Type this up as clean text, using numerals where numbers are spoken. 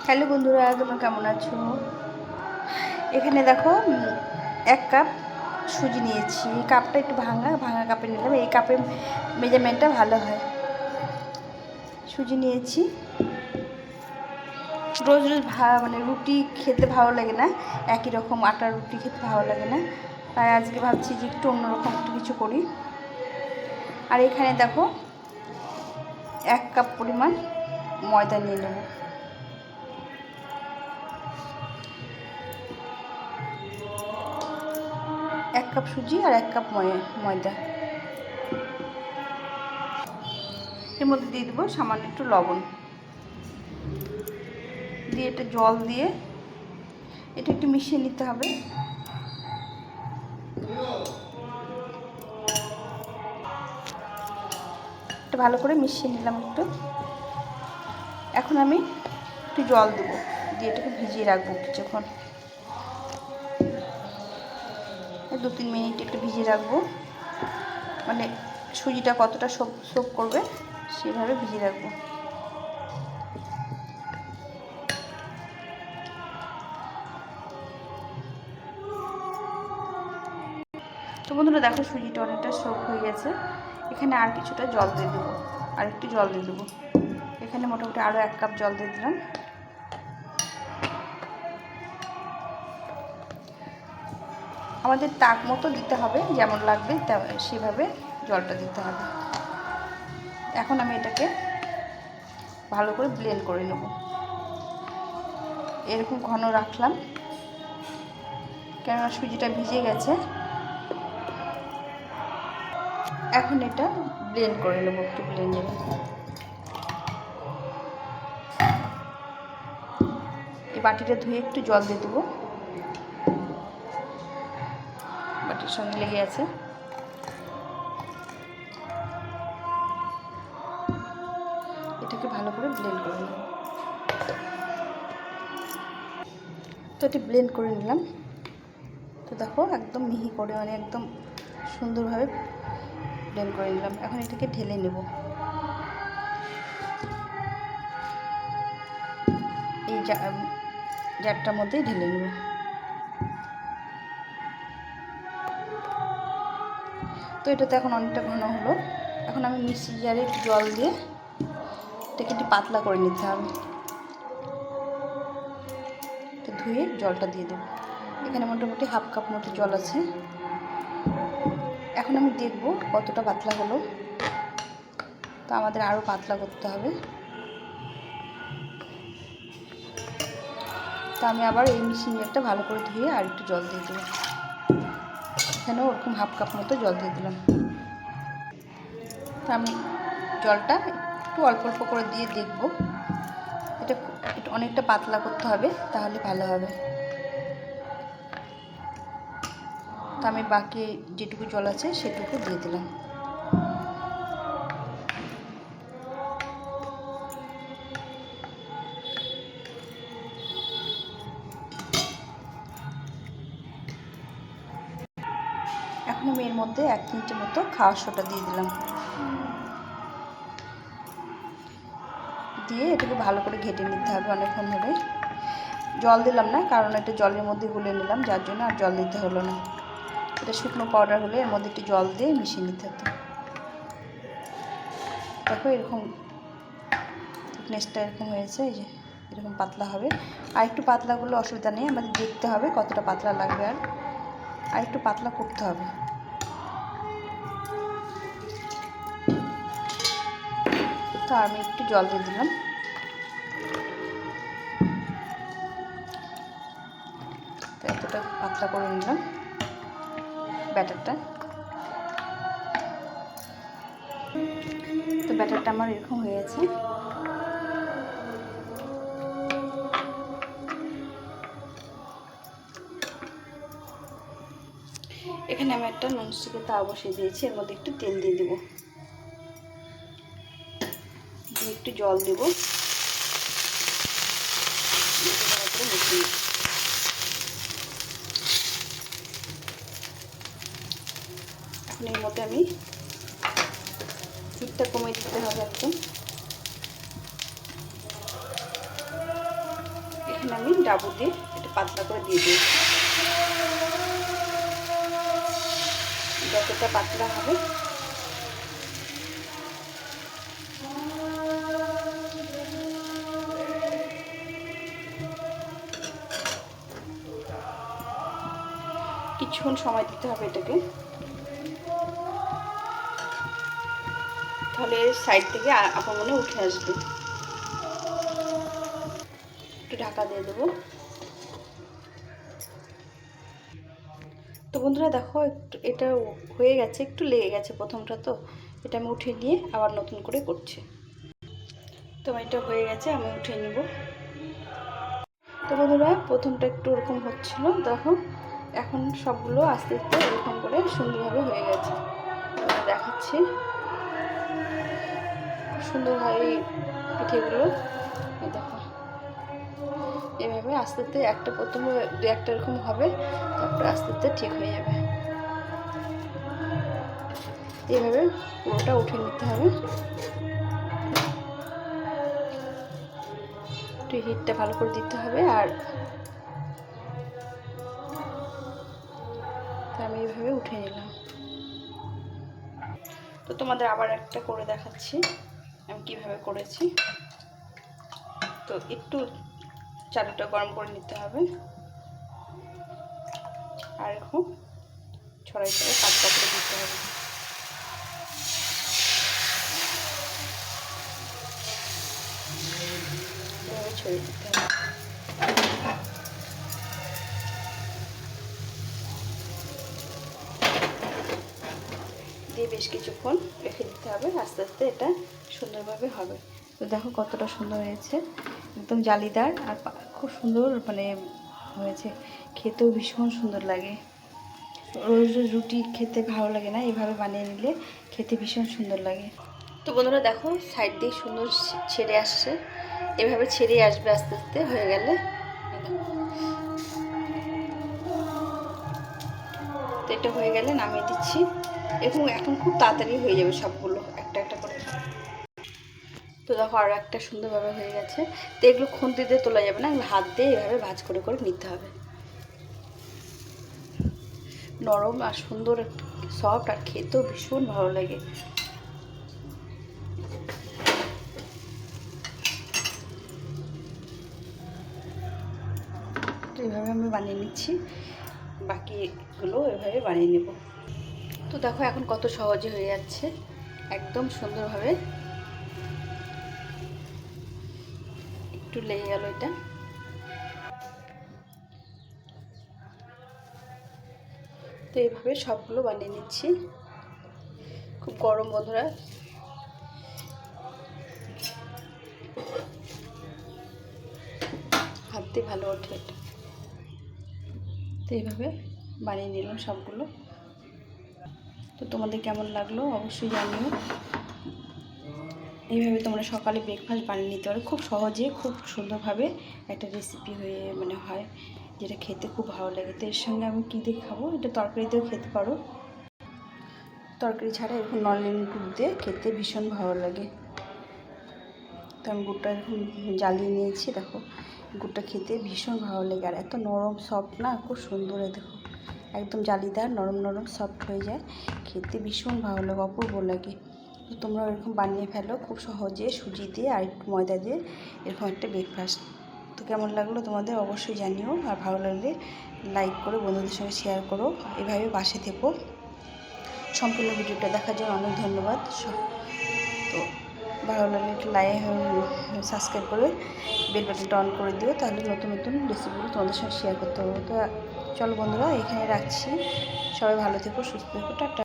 Hello বন্ধুরা, তোমরা কেমন আছো? এখানে দেখো 1 কাপ সুজি নিয়েছি। কাপটা একটু ভাঙা কাপে নিলাম, এই কাপের মেজারমেন্টটা ভালো হয়। সুজি নিয়েছি। রোজ রোজ মানে রুটি খেতে ভালো লাগে না, একই রকম আটার রুটি খেতে ভালো লাগে না, তাই আজকে ভাবছি যে একটু অন্যরকম একটু কিছু করি। আর এখানে দেখো 1 কাপ পরিমাণ ময়দা নিয়ে নেব। এক কাপ সুজি আর 1 কাপ ময়দা। এর মধ্যে দিয়ে দেবো সামান্য একটু লবণ দিয়ে, এটা জল দিয়ে এটা একটু মিশিয়ে নিতে হবে। এটা ভালো করে মিশিয়ে নিলাম একটু। এখন আমি একটু জল দেবো, দিয়ে এটাকে ভিজিয়ে রাখবো কিছুক্ষণ, 2-3 মিনিট একটু ভিজিয়ে রাখবো। মানে সুজিটা কতটা সোক করবে সেভাবে ভিজিয়ে রাখবো। তো বন্ধুরা দেখো, সুজিটা অনেকটা সোক হয়ে গেছে। এখানে আর কিছুটা জল দিয়ে দেবো, আর একটু জল দিয়ে দেবো। এখানে মোটামুটি আরও 1 কাপ জল দিয়ে দিলাম। আমাদের তাক মতো দিতে হবে, যেমন লাগবে সেভাবে জলটা দিতে হবে। এখন আমি এটাকে ভালো করে ব্লেন্ড করে নেব। এরকম ঘন রাখলাম, কেননা সুজিটা ভিজে গেছে। এখন এটা ব্লেন্ড করে নেব একটু ব্লেন্ডারে। এই বাটিটা ধুয়ে একটু জল দিয়ে দেবো, বাটির সঙ্গে লেগে আছে। এটাকে ভালো করে ব্লেন্ড করে নেব। তো এটি ব্লেন্ড করে নিলাম। তো দেখো একদম মিহি করে, মানে একদম সুন্দরভাবে ব্লেন্ড করে নিলাম। এখন এটাকে ঢেলে নেব। এই জারটার মধ্যেই ঢেলে নেব। তো এটা তো এখন অনেকটা ঘন হলো। এখন আমি মিক্সি জারে জল দিয়ে এটাকে একটু পাতলা করে নিতে হবে। এটা ধুয়ে জলটা দিয়ে দেবো। এখানে মোটামুটি 1/2 কাপ মতো জল আছে। এখন আমি দেখব কতটা পাতলা হলো। তো আমাদের আরও পাতলা করতে হবে। তো আমি আবার এই মিক্সিংটা ভালো করে ধুয়ে আর একটু জল দিয়ে দেবো। এখানেও ওরকম 1/2 কাপ মতো জল দিয়ে দিলাম। তো আমি জলটা একটু অল্প অল্প করে দিয়ে দেখব। এটা অনেকটা পাতলা করতে হবে, তাহলে ভালো হবে। তো আমি বাকি যেটুকু জল আছে সেটুকু দিয়ে দিলাম। এখন আমি এর মধ্যে 1 চিমটে মতো খাওয়ার সোডা দিয়ে দিলাম। দিয়ে এটাকে ভালো করে ঘেটে নিতে হবে অনেকক্ষণ ধরে। জল দিলাম না, কারণ এটা জলের মধ্যে গুলে নিলাম, যার জন্য আর জল দিতে হলো না। এটা শুকনো পাউডার হলে এর মধ্যে একটু জল দিয়ে মিশিয়ে নিতে হতো। দেখো এরকম থিকনেসটা এরকম হয়েছে, এই যে এরকম পাতলা হবে। আর একটু পাতলা করলে অসুবিধা নেই, আমাদের দেখতে হবে কতটা পাতলা লাগবে। আর একটু পাতলা করতে হবে। তো আমি একটু জল দিয়ে দিলাম। তো এতটা পাতলা করে নিলাম ব্যাটারটা। তো ব্যাটারটা আমার এরকম হয়ে গেছে। এখানে আমি একটা ননস্টিকের তাওয়া বসিয়ে দিয়েছি, এর মধ্যে একটু তেল দিয়ে দেবো, দিয়ে একটু জল দেবো। এখন এর মধ্যে আমি হিটটা কমিয়ে দিতে হবে একদম। এখানে আমি ডাবু দিয়ে এটা পাতলা করে দিয়ে দিই। যতটা পাতলা হবে কিছুক্ষণ সময় দিতে হবে এটাকে, তাহলে সাইড থেকে আপন মনে উঠে আসবে। একটু ঢাকা দিয়ে দেবো। তো বন্ধুরা দেখো একটু এটা হয়ে গেছে, একটু লেগে গেছে প্রথমটা, তো এটা আমি উঠিয়ে নিয়ে আবার নতুন করে করছি। তো এটা হয়ে গেছে, আমি উঠিয়ে নিব। তো বন্ধুরা প্রথমটা একটু ওরকম হচ্ছিল, দেখো এখন সবগুলো আস্তে আস্তে এরকম করে সুন্দরভাবে হয়ে গেছে। দেখাচ্ছি সুন্দরভাবে পিঠেগুলো দেখো এভাবে আস্তে আস্তে একটা প্রথমে দু একটা এরকম হবে, তারপরে আস্তে আস্তে ঠিক হয়ে যাবে। এইভাবে পুরোটা উঠে নিতে হবে। একটু হিটটা ভালো করে দিতে হবে। আর আমি এইভাবে উঠে নিলাম। তো তোমাদের আবার একটা করে দেখাচ্ছি আমি কিভাবে করেছি। তো একটু চাটুটা গরম করে নিতে হবে, আর এখন ছড়াই ছড়াই পাতলা করে দিতে হবে। এভাবে ছড়িয়ে দিতে হবে। দিয়ে বেশ কিছুক্ষণ রেখে দিতে হবে, আস্তে আস্তে এটা সুন্দরভাবে হবে। তো দেখো কতটা সুন্দর হয়েছে, একদম জালিদার আর খুব সুন্দর মানে হয়েছে, খেতেও ভীষণ সুন্দর লাগে। রোজ রোজ রুটি খেতে ভালো লাগে না, এভাবে বানিয়ে নিলে খেতে ভীষণ সুন্দর লাগে। তো বন্ধুরা দেখো সাইড দিয়ে সুন্দর ছেড়ে আসছে, এভাবে ছেড়ে আসবে আস্তে আস্তে হয়ে গেলে। তো এটা হয়ে গেলে নামিয়ে দিচ্ছি। এবং এখন খুব তাড়াতাড়ি হয়ে যাবে সবগুলো একটা একটা করে। তো দেখো আরও একটা সুন্দরভাবে হয়ে গেছে। তো এগুলো খুন্তি দিয়ে তোলা যাবে না, এগুলো হাত দিয়ে এভাবে ভাঁজ করে করে নিতে হবে। নরম আর সুন্দর সফট, আর খেতেও ভীষণ ভালো লাগে। তো এইভাবে আমি বানিয়ে নিচ্ছি, বাকিগুলো এভাবে বানিয়ে নেব। তো দেখো এখন কত সহজে হয়ে যাচ্ছে, একদম সুন্দরভাবে। একটু লেগে গেল এটা। তো এইভাবে সবগুলো বানিয়ে নিচ্ছি। খুব গরম বন্ধুরা, হাত দিয়ে ভালো ওঠে এটা। তো এইভাবে বানিয়ে নিলাম সবগুলো। তো তোমাদের কেমন লাগলো অবশ্যই জানিও। এইভাবে তোমরা সকালে ব্রেকফাস্ট বানিয়ে নিতে পারো, খুব সহজে খুব সুন্দরভাবে একটা রেসিপি হয়ে মানে হয়, যেটা খেতে খুব ভালো লাগে। তো এর সঙ্গে আমি কী দিয়ে খাবো, এটা তরকারি দিয়েও খেতে পারো, তরকারি ছাড়া এরকম নলেন গুড় দিয়ে খেতে ভীষণ ভালো লাগে। তো আমি গুড়টা এরকম জ্বালিয়ে নিয়েছি, দেখো গুড়টা খেতে ভীষণ ভালো লাগে। আর এত নরম সফট না, খুব সুন্দর। দেখো একদম জালিদার, নরম নরম সফট হয়ে যায়, খেতে ভীষণ ভালো লাগে, অপূর্ব লাগে। তো তোমরা এরকম বানিয়ে ফেলো খুব সহজে, সুজি দিয়ে আর একটু ময়দা দিয়ে এরকম একটা ব্রেকফাস্ট। তো কেমন লাগলো তোমাদের অবশ্যই জানিও, আর ভালো লাগলে লাইক করো, বন্ধুদের সঙ্গে শেয়ার করো, এভাবে পাশে থেকো। সম্পূর্ণ ভিডিওটা দেখার জন্য অনেক ধন্যবাদ। তো ভালো লাগলে একটু লাইক সাবস্ক্রাইব করে বেল বাটনটা অন করে দিও, তাহলে নতুন নতুন রেসিপিগুলো তোমাদের সঙ্গে শেয়ার করতে পারবো। তো চলো বন্ধুরা এখানে রাখছি, সবাই ভালো থেকো, সুস্থ থেকো, টাটা।